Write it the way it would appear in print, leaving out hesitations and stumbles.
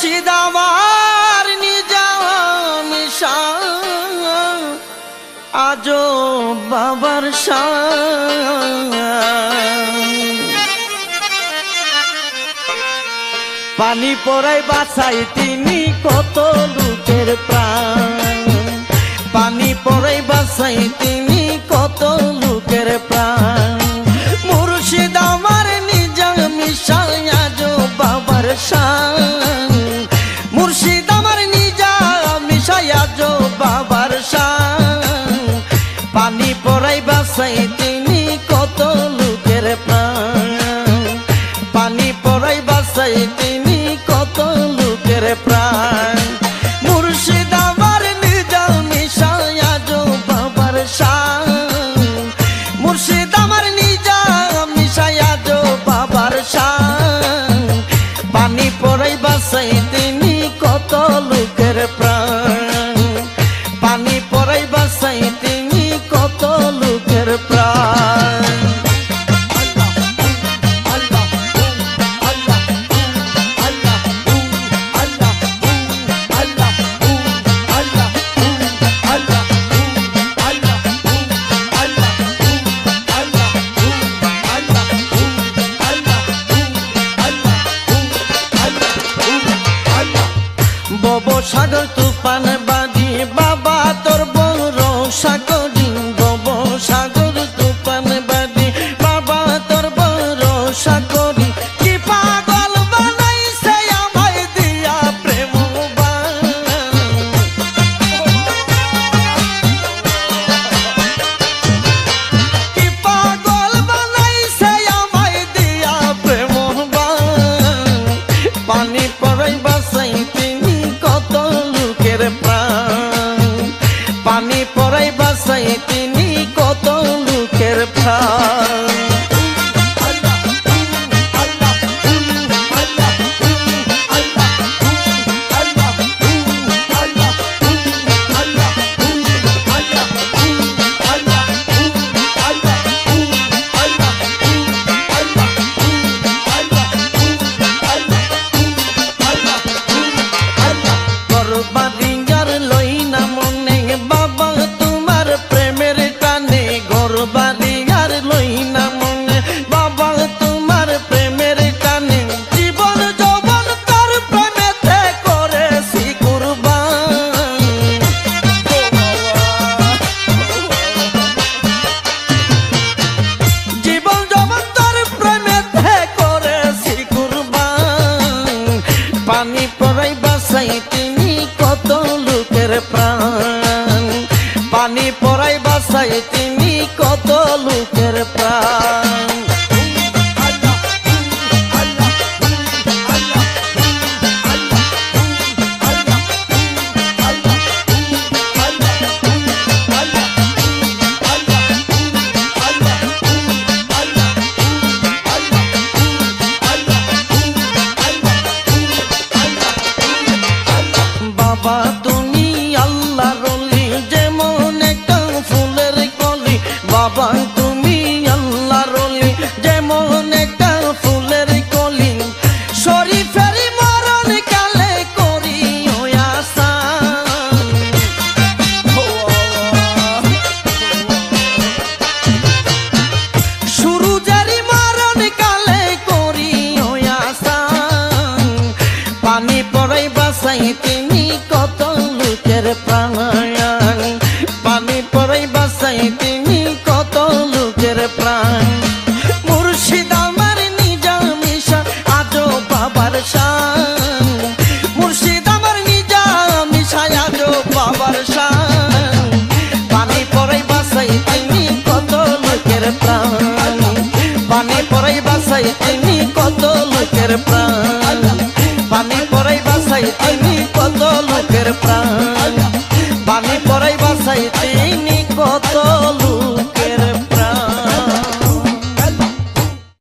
মুর্শিদ আমার নিজামিশা আজো বাবার শান পানি পড়াই বাঁচাই তিনি কত লোকের প্রাণ পানি পড়াই বাঁচাই তিনি কত লোকের প্রাণ মুর্শিদ আমার নিজামিশা আজো বাবার শান মুর্শিদ আমার নিজামিশা আজো বাবার শান পানি পড়াই বাঁচাই তিনি কত লোকের প্রাণ পানি পড়াই বাঁচাই তিনি কত লোকের প্রাণ মুর্শিদ আমার নিজামিশা আজো বাবার শান মুর্শিদ আমার নিজামিশা আজো বাবার শান পানি পড়াই বাঁচাই তিনি কত লোকের প্রাণ পানি পড়াই বাঁচাই তিনি কত লোকের প্রাণ সাগর তুফান বাড়ি বাবা তোর বড় সাগরি বব সাগর তুফান বাড়ি বাবা তোর বড় সাগরি কি পাগল বানাইছে আমায় দিয়া প্রেম কি পাগল বানাইছে আমায় দিয়া প্রেম পানি পড়াই বাঁচাই তিনি কত লোকের প্রাণ পানি পড়াই বাঁচাই তিনি কত লোকের প্রাণ পানি পড়াই বাঁচাই তিনি কত লোকের প্রাণ পানি পড়াই বাঁচাই তিনি কত লোকের প্রাণ বাবা তুমি আল্লাহর ওলি যেমন একটা ফুলের কলি বাবা তুমি আল্লাহর ওলি যেমন একটা ফুলের কলি শরীফের মরণ কালে করি আসান সূরুজের মরণ কালে করি আসান পানি পড়াই বাঁচাই তিনি কত লোকের প্রাণ পানি পড়াই বাঁচাই তিনি কত লোকের প্রাণ মুর্শিদ আমার নিজামিশা আজো বাবার শান মুর্শিদ আমার নিজামিশা আজো বাবার শান পানি পড়াই বাঁচাই তিনি কত লোকের প্রাণ পানি পড়াই বাঁচাই